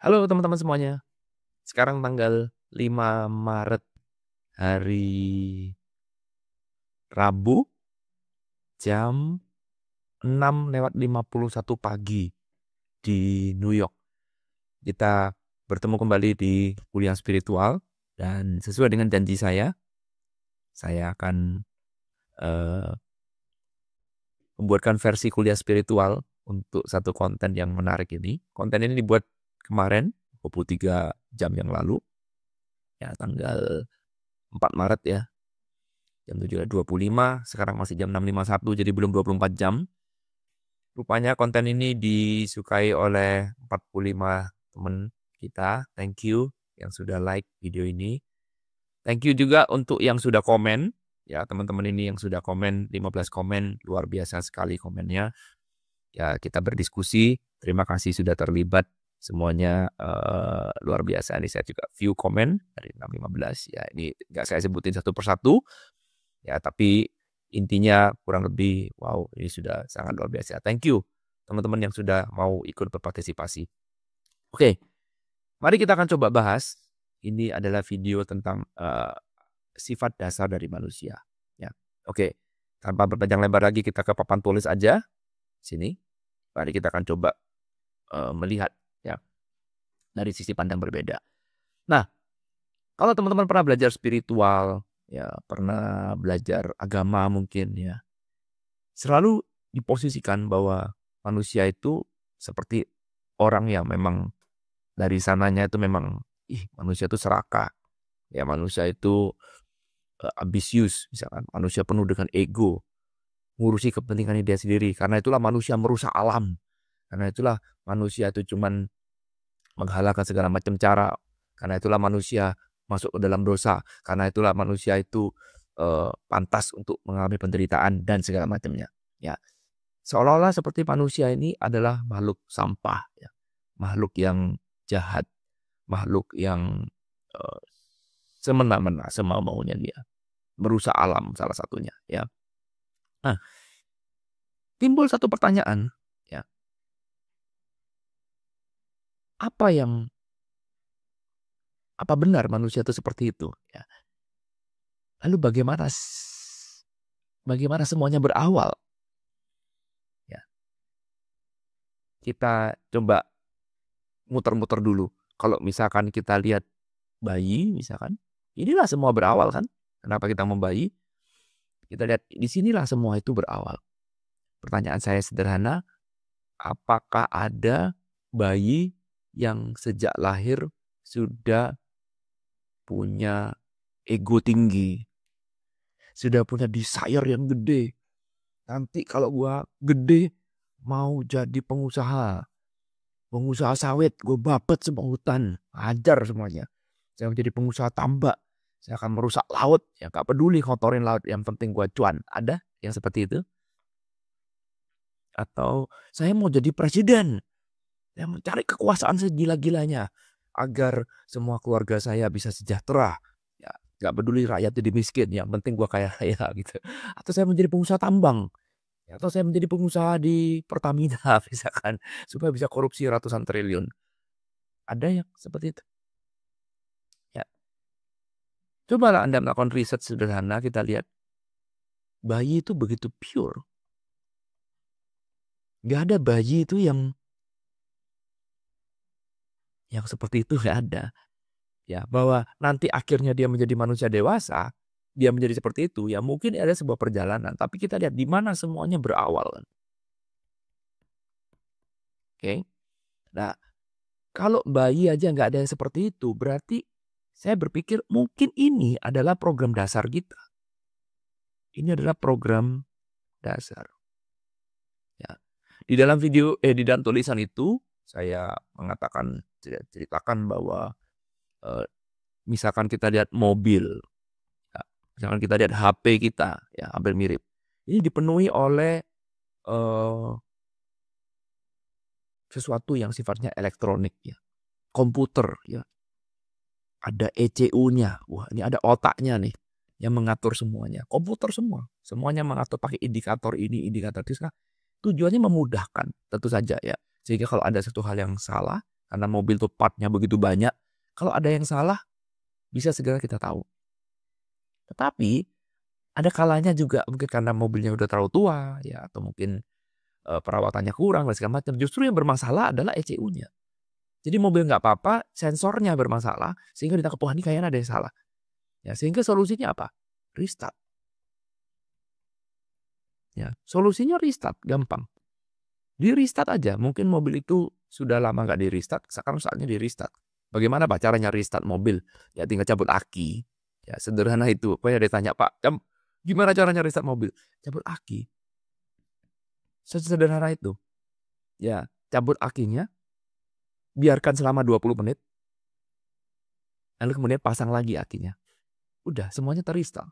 Halo teman-teman semuanya. Sekarang tanggal 5 Maret, hari Rabu, jam 6:51 pagi di New York. Kita bertemu kembali di kuliah spiritual dan sesuai dengan janji saya akan eh, membuatkan versi kuliah spiritual untuk satu konten yang menarik ini. Konten ini dibuat kemarin, 23 jam yang lalu, ya tanggal 4 Maret ya. Jam 7.25, sekarang masih jam 6.51, jadi belum 24 jam. Rupanya konten ini disukai oleh 45 teman kita. Thank you yang sudah like video ini. Thank you juga untuk yang sudah komen. Ya, teman-teman ini yang sudah komen, 15 komen, luar biasa sekali komennya. Ya, kita berdiskusi. Terima kasih sudah terlibat. Semuanya luar biasa. Ini saya juga view komen dari 615. Ya, ini nggak saya sebutin satu persatu. Ya, tapi intinya kurang lebih, wow, ini sudah sangat luar biasa. Thank you, teman-teman yang sudah mau ikut berpartisipasi. Oke, mari kita akan coba bahas. Ini adalah video tentang sifat dasar dari manusia. Ya, oke. Tanpa berpanjang lebar lagi, kita ke papan tulis aja. Sini. Mari kita akan coba melihat ya dari sisi pandang berbeda. Nah, kalau teman-teman pernah belajar spiritual, ya pernah belajar agama mungkin ya, selalu diposisikan bahwa manusia itu seperti orang yang memang dari sananya itu memang manusia itu serakah. Ya, manusia itu ambisius, misalkan manusia penuh dengan ego, ngurusi kepentingannya dia sendiri. Karena itulah manusia merusak alam. Karena itulah manusia itu cuman menghalalkan segala macam cara. Karena itulah manusia masuk ke dalam dosa. Karena itulah manusia itu pantas untuk mengalami penderitaan dan segala macamnya. Ya, seolah-olah seperti manusia ini adalah makhluk sampah, ya. Makhluk yang jahat, makhluk yang semena-mena, semau-maunya dia, merusak alam salah satunya. Ya, nah timbul satu pertanyaan, ya, apa benar manusia itu seperti itu? Ya. Lalu bagaimana semuanya berawal? Ya, kita coba muter-muter dulu. Kalau misalkan kita lihat bayi, misalkan, inilah semua berawal kan? Kenapa kita membayi? Kita lihat di sinilah semua itu berawal. Pertanyaan saya sederhana, apakah ada bayi yang sejak lahir sudah punya ego tinggi, sudah punya desire yang gede? Nanti kalau gua gede mau jadi pengusaha sawit, gue bapet semua hutan, hajar semuanya. Saya menjadi pengusaha tambak, saya akan merusak laut, ya gak peduli kotorin laut, yang penting gue cuan. Ada yang seperti itu? Atau saya mau jadi presiden, saya mencari kekuasaan segila-gilanya agar semua keluarga saya bisa sejahtera. Ya, gak peduli rakyat jadi miskin, yang penting gue kaya raya gitu. Atau saya menjadi pengusaha tambang, atau saya menjadi pengusaha di Pertamina misalkan, supaya bisa korupsi ratusan triliun. Ada yang seperti itu. Ya, cobalah Anda melakukan riset sederhana, kita lihat bayi itu begitu pure. Gak ada bayi itu yang seperti itu, gak ada. Ya, bahwa nanti akhirnya dia menjadi manusia dewasa, dia menjadi seperti itu, ya mungkin ada sebuah perjalanan. Tapi kita lihat di mana semuanya berawal. Oke. Nah, kalau bayi aja nggak ada yang seperti itu, berarti saya berpikir mungkin ini adalah program dasar kita. Ini adalah program dasar. Ya. Di dalam tulisan itu saya ceritakan bahwa misalkan kita lihat mobil, ya, misalkan kita lihat HP kita, ya hampir mirip. Ini dipenuhi oleh sesuatu yang sifatnya elektronik, ya, komputer, ya. Ada ECU-nya, wah ini ada otaknya nih yang mengatur semuanya, komputer semuanya mengatur pakai indikator ini, indikator itu. Tujuannya memudahkan, tentu saja ya. Sehingga kalau ada satu hal yang salah, Karena mobil tuh partnya begitu banyak. Kalau ada yang salah, bisa segera kita tahu. Tetapi ada kalanya juga mungkin karena mobilnya udah terlalu tua, ya, atau mungkin perawatannya kurang dan segala macam. Justru yang bermasalah adalah ECU-nya. Jadi mobil nggak apa-apa, sensornya bermasalah, sehingga ditangkap, wah ini kayaknya ada yang salah. Ya, sehingga solusinya apa? Restart. Ya, solusinya restart, gampang. Di restart aja, mungkin mobil itu sudah lama nggak di restart, sekarang saatnya di restart. Bagaimana Pak caranya restart mobil? Ya tinggal cabut aki. Ya sederhana itu. Pokoknya ditanya, Pak, gimana caranya restart mobil? Cabut aki. Sesederhana itu. Ya, cabut akinya, biarkan selama 20 menit, lalu kemudian pasang lagi akinya. Udah, semuanya terrestart.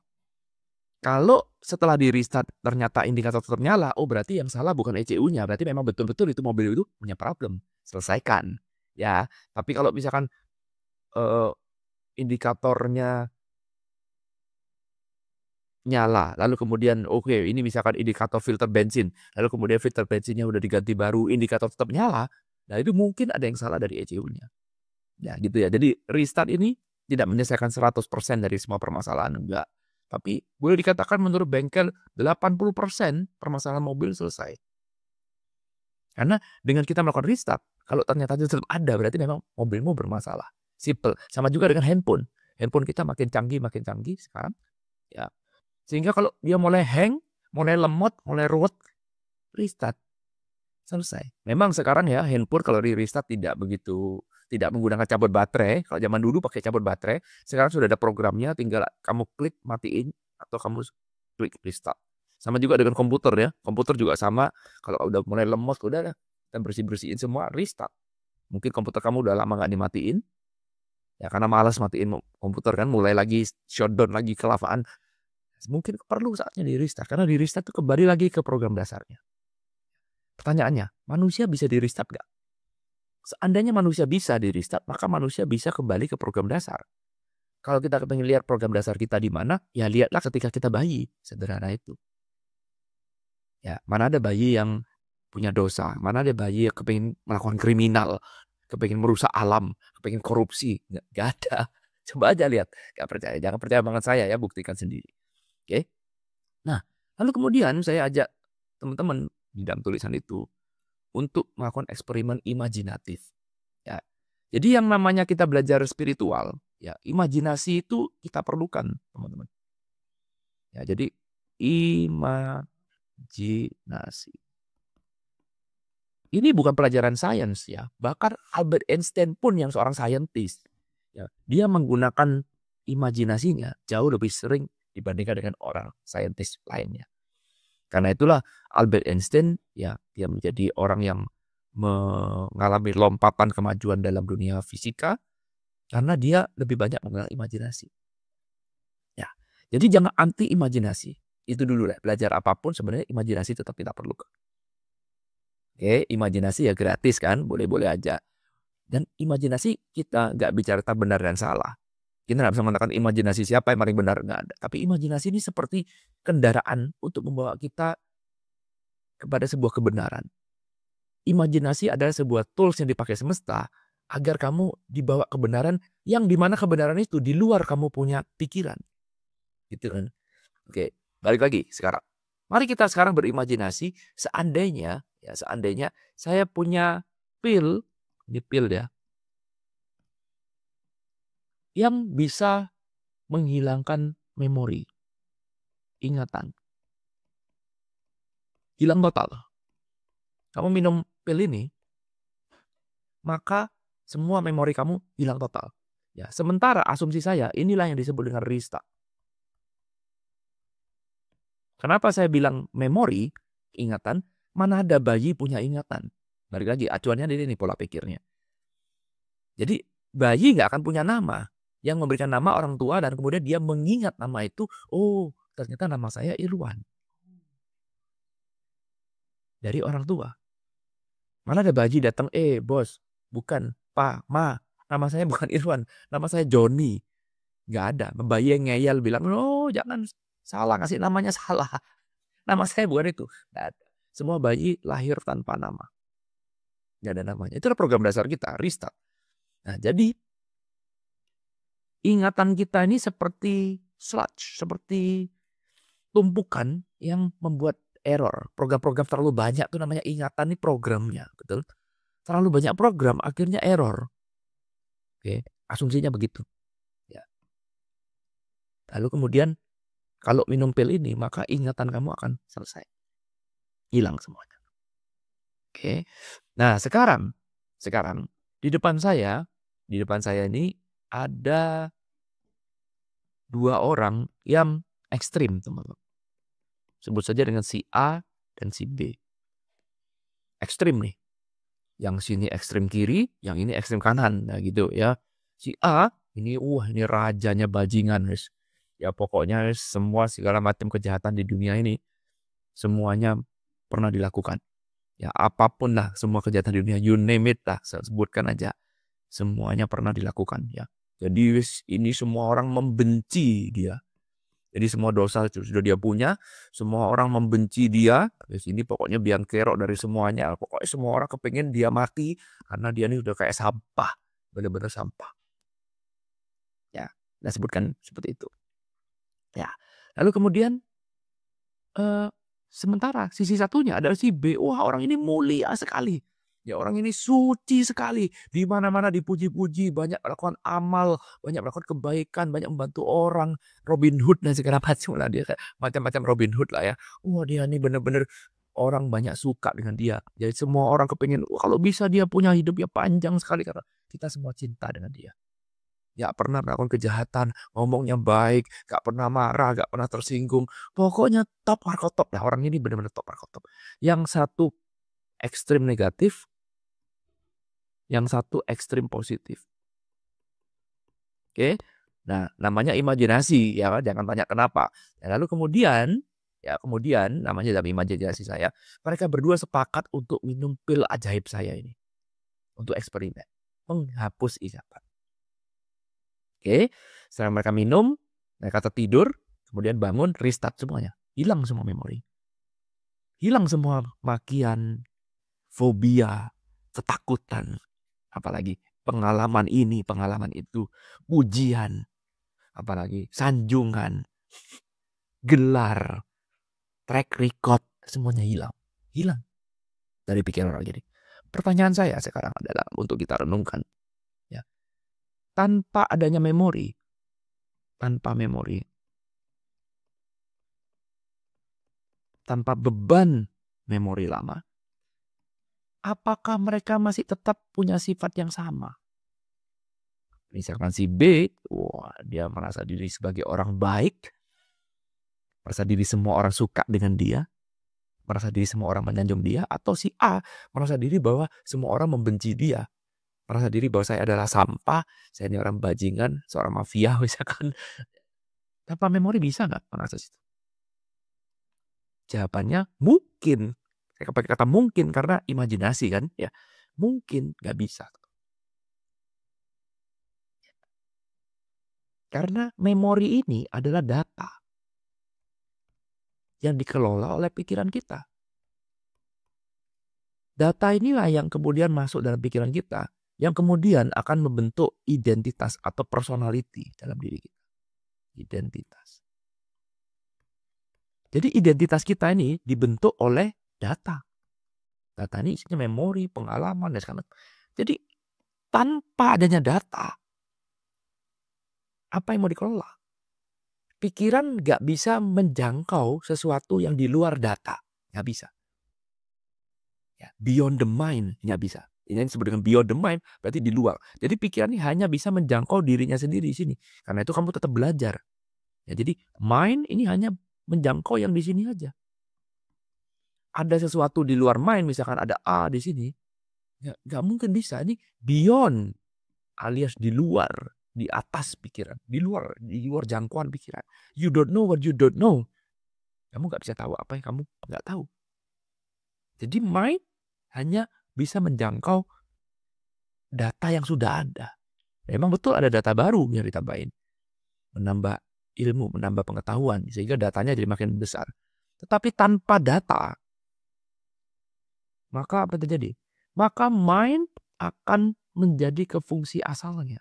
Kalau setelah di restart ternyata indikator tetap nyala, oh berarti yang salah bukan ECU-nya, berarti memang betul-betul itu mobil itu punya problem. Selesaikan. Ya, tapi kalau misalkan indikatornya nyala, lalu kemudian oke, ini misalkan indikator filter bensin, lalu kemudian filter bensinnya udah diganti baru, indikator tetap nyala, nah itu mungkin ada yang salah dari ECU-nya. Ya gitu ya. Jadi restart ini tidak menyelesaikan 100% dari semua permasalahan, enggak. Tapi boleh dikatakan menurut bengkel 80% permasalahan mobil selesai. Karena dengan kita melakukan restart, kalau ternyata itu tetap ada, berarti memang mobilmu bermasalah. Simple. Sama juga dengan handphone. Handphone kita makin canggih sekarang. Ya. Sehingga kalau dia mulai hang, mulai lemot, mulai ruwet, restart. Selesai. Memang sekarang ya handphone kalau di restart tidak menggunakan cabut baterai. Kalau zaman dulu pakai cabut baterai, sekarang sudah ada programnya, tinggal kamu klik matiin atau kamu klik restart. Sama juga dengan komputer ya. Komputer juga sama. Kalau udah mulai lemot, udah kita bersih-bersihin semua, restart. Mungkin komputer kamu udah lama nggak dimatiin. Ya karena malas matiin komputer kan, mulai lagi shutdown lagi kelamaan. Mungkin perlu saatnya di restart. Karena di restart itu kembali lagi ke program dasarnya. Pertanyaannya, manusia bisa di restart nggak? Seandainya manusia bisa di restart, maka manusia bisa kembali ke program dasar. Kalau kita ingin lihat program dasar kita di mana, ya lihatlah ketika kita bayi. Sederhana itu. Ya, mana ada bayi yang punya dosa, mana ada bayi yang kepingin melakukan kriminal, kepingin merusak alam, kepingin korupsi. Nggak ada. Coba aja lihat. Nggak percaya, jangan percaya banget saya ya, buktikan sendiri. Oke? Nah, lalu kemudian saya ajak teman-teman di dalam tulisan itu untuk melakukan eksperimen imajinatif. Ya. Jadi yang namanya kita belajar spiritual, ya imajinasi itu kita perlukan, teman-teman. Ya, jadi imajinasi. Ini bukan pelajaran sains ya. Bahkan Albert Einstein pun yang seorang saintis, ya, dia menggunakan imajinasinya jauh lebih sering dibandingkan dengan orang saintis lainnya. Karena itulah Albert Einstein ya dia menjadi orang yang mengalami lompatan kemajuan dalam dunia fisika karena dia lebih banyak mengenal imajinasi. Ya. Jadi jangan anti imajinasi. Itu dulu lah. Belajar apapun sebenarnya imajinasi tetap kita perlukan. Oke, imajinasi ya gratis kan, boleh-boleh aja. Dan imajinasi kita nggak bicara tentang benar dan salah. Kita nggak bisa mengatakan imajinasi siapa yang paling benar, nggak ada. Tapi imajinasi ini seperti kendaraan untuk membawa kita kepada sebuah kebenaran. Imajinasi adalah sebuah tools yang dipakai semesta agar kamu dibawa kebenaran yang dimana kebenaran itu di luar kamu punya pikiran. Gitu kan. Oke, balik lagi sekarang. Mari kita sekarang berimajinasi seandainya saya punya pil, ini pil ya, yang bisa menghilangkan memori, ingatan. Hilang total. Kamu minum pil ini, maka semua memori kamu hilang total. Ya, sementara asumsi saya inilah yang disebut dengan restart. Kenapa saya bilang memori, ingatan, mana ada bayi punya ingatan. Balik lagi, acuannya ini pola pikirnya. Jadi bayi nggak akan punya nama. Yang memberikan nama orang tua dan kemudian dia mengingat nama itu, oh ternyata nama saya Irwan. Dari orang tua. Mana ada bayi datang, bos, bukan, pak, ma, nama saya bukan Irwan, nama saya Joni. Nggak ada. Bayi yang ngeyel bilang, oh jangan salah, ngasih namanya salah. Nama saya bukan itu. Nggak ada. Semua bayi lahir tanpa nama. Nggak ada namanya. Itulah program dasar kita, restart. Nah, jadi ingatan kita ini seperti sludge, seperti tumpukan yang membuat error. Program-program terlalu banyak tuh namanya ingatan nih programnya, betul? Terlalu banyak program akhirnya error. Oke, asumsinya begitu. Ya. Lalu kemudian kalau minum pil ini maka ingatan kamu akan selesai. Hilang semuanya. Oke. Nah, sekarang di depan saya ini ada 2 orang yang ekstrim, teman-teman. Sebut saja dengan si A dan si B. Ekstrim nih. Yang sini ekstrim kiri, yang ini ekstrim kanan. Nah gitu ya. Si A ini ini rajanya bajingan, guys. Ya pokoknya guys, semua segala macam kejahatan di dunia ini semuanya pernah dilakukan. Ya apapun lah, semua kejahatan di dunia, you name it lah, sebutkan aja. Semuanya pernah dilakukan ya. Jadi ini semua orang membenci dia. Jadi semua dosa sudah dia punya, semua orang membenci dia. Di sini pokoknya biang kerok dari semuanya. Pokoknya semua orang kepengen dia mati karena dia ini udah kayak sampah, benar-benar sampah. Ya, nah sebutkan seperti itu. Ya, lalu kemudian sementara sisi satunya adalah si B. Wah, orang ini mulia sekali. Ya, orang ini suci sekali. Di mana-mana dipuji-puji, banyak melakukan amal, banyak melakukan kebaikan, banyak membantu orang. Robin Hood dan segala macam lah dia, macam-macam Robin Hood lah ya. Wah, dia ini benar-benar orang banyak suka dengan dia. Jadi semua orang kepengen kalau bisa dia punya hidup ya panjang sekali karena kita semua cinta dengan dia. Gak pernah melakukan kejahatan, ngomongnya baik, gak pernah marah, gak pernah tersinggung. Pokoknya top markotop lah, orang ini benar-benar top markotop. Yang satu ekstrim negatif, yang satu ekstrim positif. Oke, nah namanya imajinasi ya, jangan tanya kenapa. Lalu kemudian namanya dalam imajinasi saya, mereka berdua sepakat untuk minum pil ajaib saya ini, untuk eksperimen, menghapus ingatan. Oke, setelah mereka minum, mereka tertidur, kemudian bangun, restart semuanya. Hilang semua memori. Hilang semua makian, fobia, ketakutan. Apalagi pengalaman ini, pengalaman itu, ujian. Apalagi sanjungan, gelar, track record, semuanya hilang. Hilang dari pikiran orang ini. Pertanyaan saya sekarang adalah untuk kita renungkan. Ya. Tanpa adanya memori, tanpa beban memori lama, apakah mereka masih tetap punya sifat yang sama? Misalkan si B, dia merasa diri sebagai orang baik, merasa diri semua orang suka dengan dia, merasa diri semua orang menyanjung dia, atau si A merasa diri bahwa semua orang membenci dia, merasa diri bahwa saya adalah sampah, saya ini orang bajingan, seorang mafia misalkan. Tanpa memori bisa nggak merasa situ? Jawabannya mungkin. Saya pakai kata mungkin karena imajinasi kan, ya. Mungkin nggak bisa. Karena memori ini adalah data yang dikelola oleh pikiran kita. Data inilah yang kemudian masuk dalam pikiran kita, yang kemudian akan membentuk identitas atau personality dalam diri kita. Identitas. Jadi identitas kita ini dibentuk oleh data. Data ini isinya memori, pengalaman, dan segala macam. Jadi tanpa adanya data, apa yang mau dikelola? Pikiran gak bisa menjangkau sesuatu yang di luar data. Gak bisa. Ya, beyond the mind, gak bisa. Ini yang disebut dengan beyond the mind, berarti di luar. Jadi pikiran ini hanya bisa menjangkau dirinya sendiri di sini. Karena itu kamu tetap belajar. Ya, jadi mind ini hanya menjangkau yang di sini aja. Ada sesuatu di luar mind, misalkan ada A di sini, gak mungkin bisa. Ini beyond, alias di luar, di atas pikiran, di luar jangkauan pikiran. You don't know what you don't know. Kamu gak bisa tahu apa yang kamu gak tahu. Jadi mind hanya bisa menjangkau data yang sudah ada. Memang betul ada data baru yang ditambahin. Menambah ilmu, menambah pengetahuan, sehingga datanya jadi makin besar. Tetapi tanpa data, maka apa terjadi? maka mind akan menjadi ke fungsi asalnya.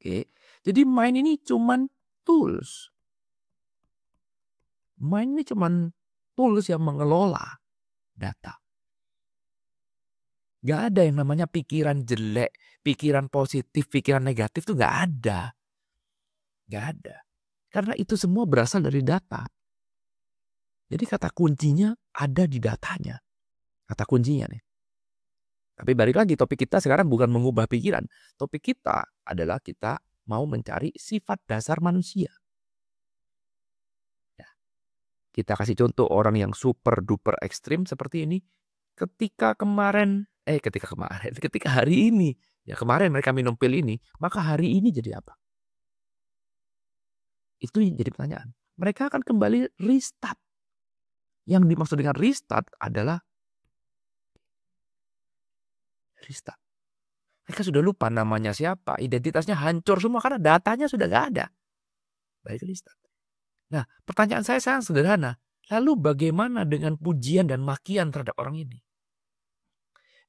Oke. Jadi mind ini cuman tools. Mind ini cuman tools yang mengelola data. Gak ada yang namanya pikiran jelek, pikiran positif, pikiran negatif tuh gak ada. Gak ada. Karena itu semua berasal dari data. Jadi kata kuncinya ada di datanya. Kata kuncinya nih. Tapi balik lagi, topik kita sekarang bukan mengubah pikiran. Topik kita adalah kita mau mencari sifat dasar manusia. Nah, kita kasih contoh orang yang super duper ekstrim seperti ini. Ketika hari ini, ya kemarin mereka minum pil ini, maka hari ini jadi apa? Itu jadi pertanyaan. Mereka akan kembali restart. Yang dimaksud dengan restart adalah restart. Mereka sudah lupa namanya siapa, identitasnya hancur semua karena datanya sudah gak ada. Baik restart. Nah, pertanyaan saya sangat sederhana. Lalu bagaimana dengan pujian dan makian terhadap orang ini?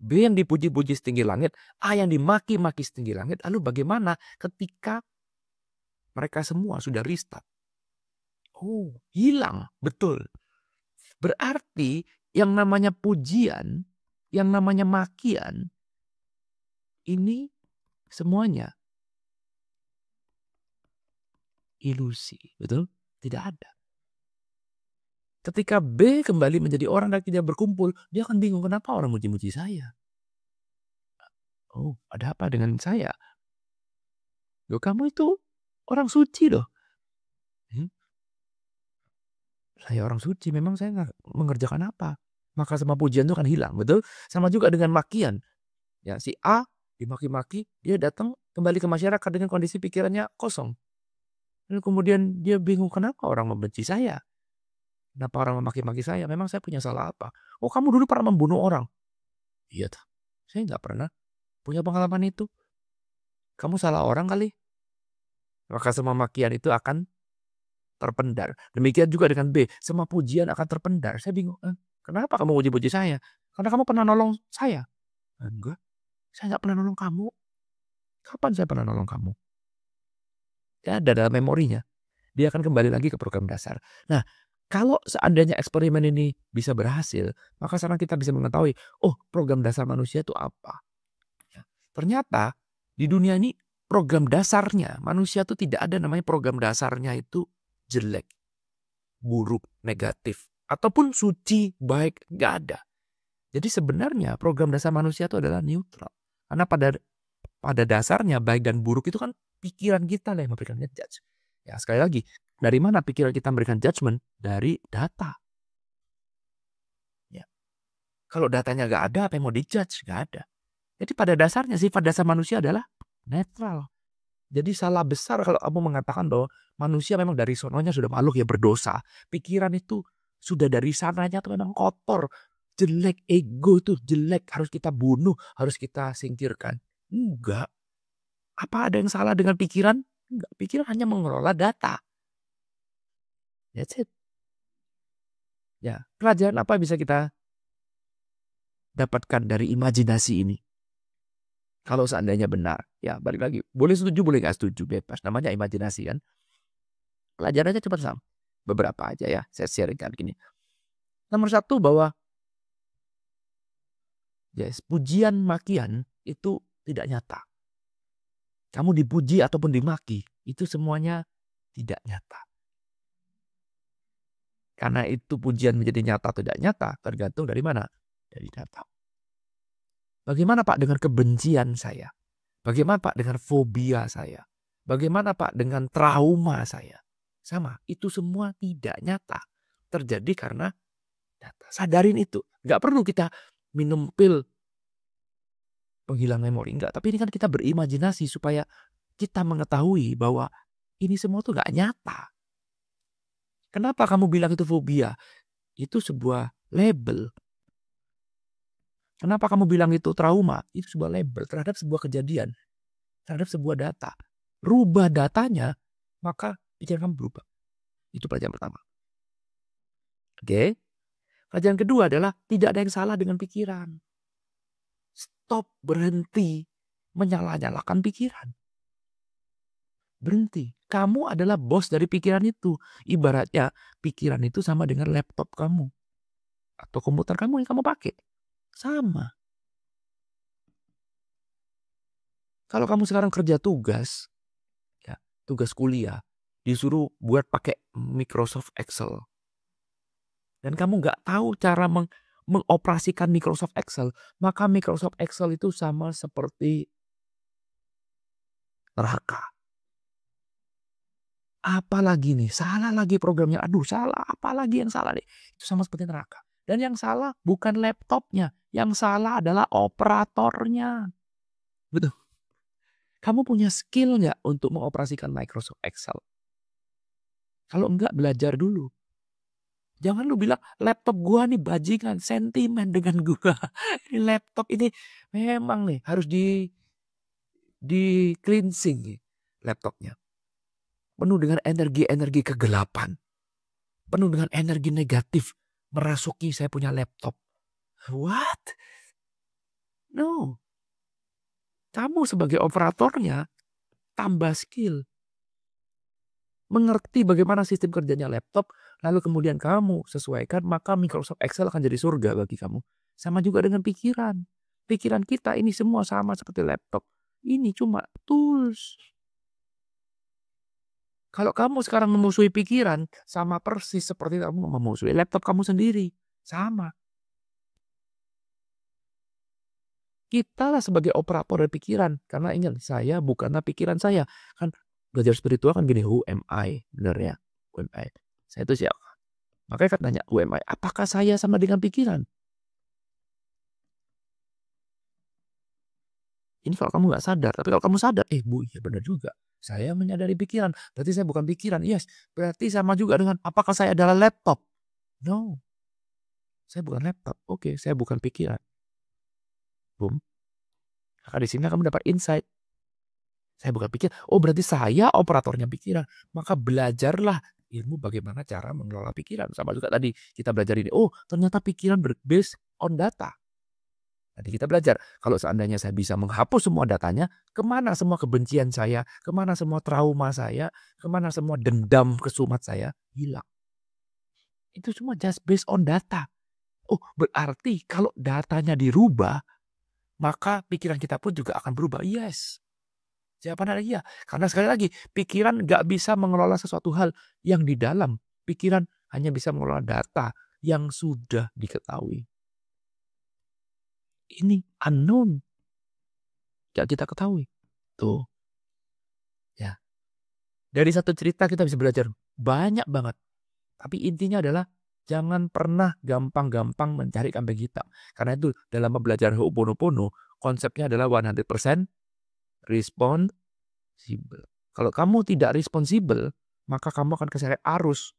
B yang dipuji-puji setinggi langit, A yang dimaki-maki setinggi langit. Lalu bagaimana ketika mereka semua sudah restart? Oh, hilang. Betul. Berarti yang namanya pujian, yang namanya makian, ini semuanya ilusi. Betul? Tidak ada. Ketika B kembali menjadi orang dan tidak berkumpul, dia akan bingung kenapa orang muji-muji saya. Oh, ada apa dengan saya? Loh, kamu itu orang suci loh. Saya orang suci, memang saya nggak mengerjakan apa. Maka semua pujian itu akan hilang, betul? Sama juga dengan makian. Ya, si A dimaki-maki, dia datang kembali ke masyarakat dengan kondisi pikirannya kosong. Lalu kemudian dia bingung kenapa orang membenci saya. Kenapa orang memaki-maki saya? Memang saya punya salah apa? Oh, kamu dulu pernah membunuh orang. Iya, saya nggak pernah punya pengalaman itu. Kamu salah orang kali. Maka semua makian itu akan terpendar. Demikian juga dengan B. Semua pujian akan terpendar. Saya bingung. Kenapa kamu puji-puji saya? Karena kamu pernah nolong saya. Enggak. Saya nggak pernah nolong kamu. Kapan saya pernah nolong kamu? Ya, ada dalam memorinya. Dia akan kembali lagi ke program dasar. Nah, kalau seandainya eksperimen ini bisa berhasil, maka sekarang kita bisa mengetahui, oh, program dasar manusia itu apa? Ya, ternyata di dunia ini program dasarnya manusia itu tidak ada namanya program dasarnya itu jelek, buruk, negatif, ataupun suci, baik, nggak ada. Jadi sebenarnya program dasar manusia itu adalah neutral. Karena pada dasarnya baik dan buruk itu kan pikiran kita lah yang memberikan judge. Ya, sekali lagi, dari mana pikiran kita memberikan judgment? Dari data. Ya. Kalau datanya nggak ada, apa yang mau dijudge? Nggak ada. Jadi pada dasarnya sifat dasar manusia adalah netral. Jadi salah besar kalau kamu mengatakan bahwa manusia memang dari sononya sudah makhluk yang berdosa. Pikiran itu sudah dari sananya itu memang kotor. Jelek, ego itu jelek. Harus kita bunuh, harus kita singkirkan. Enggak. Apa ada yang salah dengan pikiran? Enggak. Pikiran hanya mengelola data. That's it. Ya, pelajaran apa bisa kita dapatkan dari imajinasi ini? Kalau seandainya benar, ya balik lagi. Boleh setuju, boleh nggak setuju, bebas. Namanya imajinasi kan. Pelajarannya cuma sama. Beberapa aja ya, saya sharingkan gini. Nomor satu bahwa yes, pujian makian itu tidak nyata. Kamu dipuji ataupun dimaki, itu semuanya tidak nyata. Karena itu pujian menjadi nyata atau tidak nyata, tergantung dari mana? Dari data. Bagaimana Pak dengan kebencian saya? Bagaimana Pak dengan fobia saya? Bagaimana Pak dengan trauma saya? Sama, itu semua tidak nyata. Terjadi karena data. Sadarin itu. Nggak perlu kita minum pil penghilang memori. Enggak. Tapi ini kan kita berimajinasi supaya kita mengetahui bahwa ini semua tuh nggak nyata. Kenapa kamu bilang itu fobia? Itu sebuah label. Kenapa kamu bilang itu trauma? Itu sebuah label terhadap sebuah kejadian. Terhadap sebuah data. Rubah datanya, maka pikiran kamu berubah. Itu pelajaran pertama. Oke. Pelajaran kedua adalah tidak ada yang salah dengan pikiran. Stop, berhenti menyalah-nyalakan pikiran. Berhenti. Kamu adalah bos dari pikiran itu. Ibaratnya pikiran itu sama dengan laptop kamu. Atau komputer kamu yang kamu pakai. Sama. Kalau kamu sekarang kerja tugas, ya, tugas kuliah, disuruh buat pakai Microsoft Excel. Dan kamu nggak tahu cara mengoperasikan Microsoft Excel, maka Microsoft Excel itu sama seperti neraka. Apalagi nih, salah lagi programnya. Aduh, salah. Apalagi yang salah nih? Itu sama seperti neraka. Dan yang salah bukan laptopnya. Yang salah adalah operatornya. Betul. Kamu punya skill nggak untuk mengoperasikan Microsoft Excel? Kalau enggak, belajar dulu. Jangan lu bilang laptop gua nih bajingan, sentimen dengan gua. Ini laptop ini memang nih harus di cleansing nih, laptopnya. Penuh dengan energi-energi kegelapan. Penuh dengan energi negatif merasuki saya punya laptop. What? No. Kamu sebagai operatornya tambah skill. Mengerti bagaimana sistem kerjanya laptop, lalu kemudian kamu sesuaikan, maka Microsoft Excel akan jadi surga bagi kamu. Sama juga dengan pikiran. Pikiran kita ini semua sama seperti laptop. Ini cuma tools. Kalau kamu sekarang memusuhi pikiran, sama persis seperti kamu memusuhi laptop kamu sendiri. Sama. Kita lah sebagai operator dari pikiran. Karena ingat, saya bukanlah pikiran saya. Kan belajar spiritual kan gini, who am I? Bener ya? Who am I? Saya itu siapa? Makanya kan tanya, who am I? Apakah saya sama dengan pikiran? Ini kalau kamu nggak sadar. Tapi kalau kamu sadar, Bu, ya benar juga. Saya menyadari pikiran. Berarti saya bukan pikiran. Yes. Berarti sama juga dengan apakah saya adalah laptop? No. Saya bukan laptop. Oke, saya bukan pikiran. Boom. Maka di sini kamu dapat insight. Saya bukan pikir, oh berarti saya operatornya pikiran. Maka belajarlah ilmu bagaimana cara mengelola pikiran. Sama juga tadi kita belajar ini. Oh ternyata pikiran based on data. Tadi kita belajar, kalau seandainya saya bisa menghapus semua datanya, kemana semua kebencian saya, kemana semua trauma saya, kemana semua dendam kesumat saya, hilang. Itu semua just based on data. Oh berarti kalau datanya dirubah, maka pikiran kita pun juga akan berubah. Yes. Jawabannya adalah iya. Karena sekali lagi, pikiran gak bisa mengelola sesuatu hal yang di dalam. Pikiran hanya bisa mengelola data yang sudah diketahui. Ini unknown. Gak kita ketahui. Tuh. Ya. Dari satu cerita kita bisa belajar banyak banget. Tapi intinya adalah jangan pernah gampang-gampang mencari kambing hitam. Karena itu dalam belajar Ho'oponopono, konsepnya adalah 100% responsibel. Kalau kamu tidak responsibel, maka kamu akan keseret arus.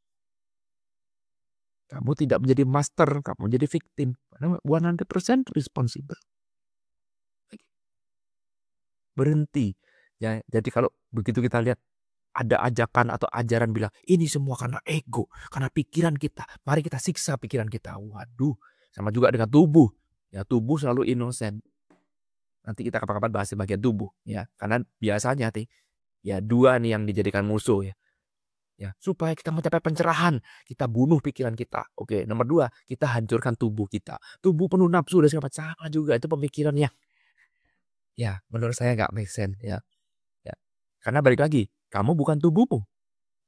Kamu tidak menjadi master, kamu menjadi victim. 100% responsible. Berhenti. Ya, jadi kalau begitu kita lihat ada ajakan atau ajaran bilang ini semua karena ego, karena pikiran kita. Mari kita siksa pikiran kita. Waduh, sama juga dengan tubuh. Ya, tubuh selalu innocent. Nanti kita kapan-kapan bahas bagian tubuh, ya. Karena biasanya ya dua nih yang dijadikan musuh ya. Ya, supaya kita mencapai pencerahan, kita bunuh pikiran kita. Oke, nomor 2, kita hancurkan tubuh kita. Tubuh penuh nafsu dan segala macam, sama juga itu pemikirannya. Ya, menurut saya nggak make sense ya. Ya. Karena balik lagi, kamu bukan tubuhmu.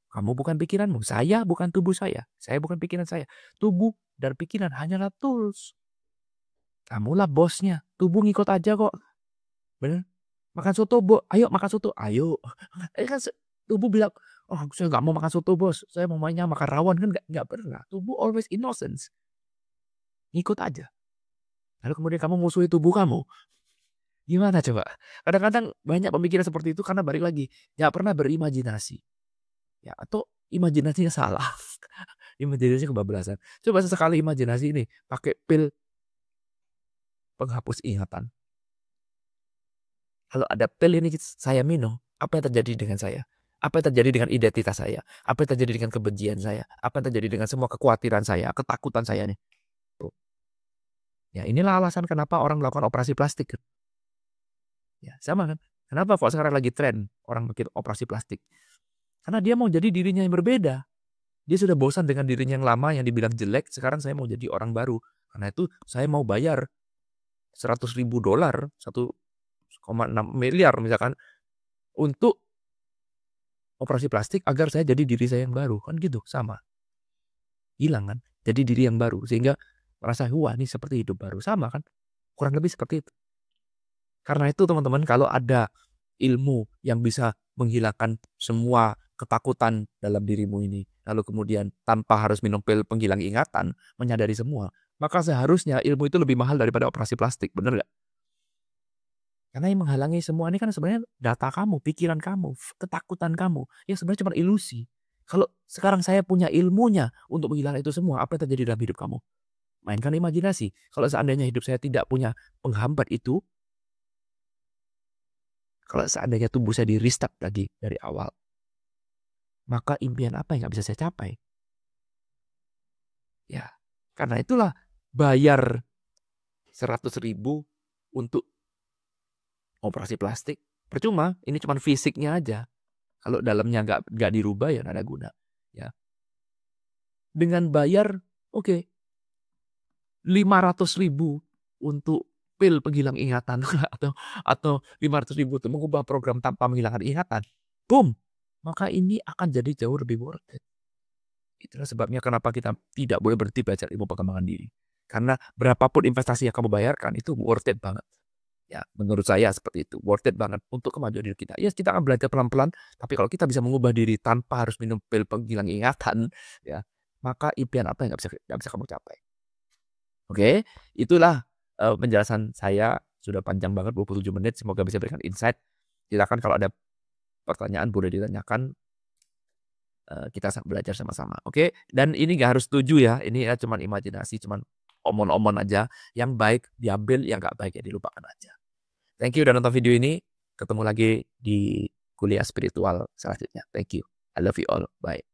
Kamu bukan pikiranmu. Saya bukan tubuh saya. Saya bukan pikiran saya. Tubuh dan pikiran hanyalah tools. Kamulah bosnya. Tubuh ngikut aja kok. Bener? Makan soto, ayo makan soto. Ayo. Kan tubuh bilang, oh saya nggak mau makan soto bos, saya mau mainnya makan rawon. Kan nggak pernah. Tubuh always innocence. Ngikut aja. Lalu kemudian kamu musuhi tubuh kamu. Gimana coba? Kadang-kadang banyak pemikiran seperti itu karena balik lagi. Nggak pernah berimajinasi. Ya, atau imajinasinya salah. Imajinasinya kebablasan. Coba sesekali imajinasi ini. Pakai pil penghapus ingatan. Kalau ada pil ini saya minum, apa yang terjadi dengan saya? Apa yang terjadi dengan identitas saya? Apa yang terjadi dengan kebencian saya? Apa yang terjadi dengan semua kekhawatiran saya, ketakutan saya nih? Ya, inilah alasan kenapa orang melakukan operasi plastik. Ya, sama kan? Kenapa kok sekarang lagi tren orang bikin operasi plastik? Karena dia mau jadi dirinya yang berbeda. Dia sudah bosan dengan dirinya yang lama yang dibilang jelek, sekarang saya mau jadi orang baru. Karena itu saya mau bayar $100.000, 1,6 miliar misalkan, untuk operasi plastik agar saya jadi diri saya yang baru. Kan gitu, sama. Hilang kan? Jadi diri yang baru. Sehingga merasa, wah ini seperti hidup baru. Sama kan? Kurang lebih seperti itu. Karena itu teman-teman, kalau ada ilmu yang bisa menghilangkan semua ketakutan dalam dirimu ini, lalu kemudian tanpa harus minum pil penghilang ingatan, menyadari semua, maka seharusnya ilmu itu lebih mahal daripada operasi plastik, bener gak? Karena yang menghalangi semua ini kan sebenarnya data kamu, pikiran kamu, ketakutan kamu, yang sebenarnya cuma ilusi. Kalau sekarang saya punya ilmunya untuk menghilangkan itu semua, apa yang terjadi dalam hidup kamu? Mainkan imajinasi. Kalau seandainya hidup saya tidak punya penghambat itu, kalau seandainya tubuh saya di restart lagi dari awal, maka impian apa yang gak bisa saya capai? Ya, karena itulah bayar 100.000 untuk operasi plastik. Percuma, ini cuma fisiknya aja. Kalau dalamnya nggak dirubah ya nggak ada guna. Ya. Dengan bayar, oke, 500.000 untuk pil penghilang ingatan atau 500.000 untuk mengubah program tanpa menghilangkan ingatan. Boom, maka ini akan jadi jauh lebih worth it. Itulah sebabnya kenapa kita tidak boleh berhenti belajar ilmu pengembangan diri. Karena berapapun investasi yang kamu bayarkan itu worth it banget. Ya, menurut saya seperti itu. Worth it banget untuk kemajuan diri kita. Ya, kita akan belajar pelan-pelan, tapi kalau kita bisa mengubah diri tanpa harus minum pil penghilang ingatan, ya, maka impian apa yang nggak bisa kamu capai. Oke, itulah penjelasan saya. Sudah panjang banget, 27 menit. Semoga bisa berikan insight. Silakan kalau ada pertanyaan boleh ditanyakan. Kita belajar sama-sama. Oke, dan ini nggak harus setuju ya. Ini ya cuman imajinasi, cuman omon-omon aja. Yang baik diambil, yang nggak baik ya dilupakan aja. Thank you udah nonton video ini. Ketemu lagi di kuliah spiritual selanjutnya. Thank you. I love you all. Bye.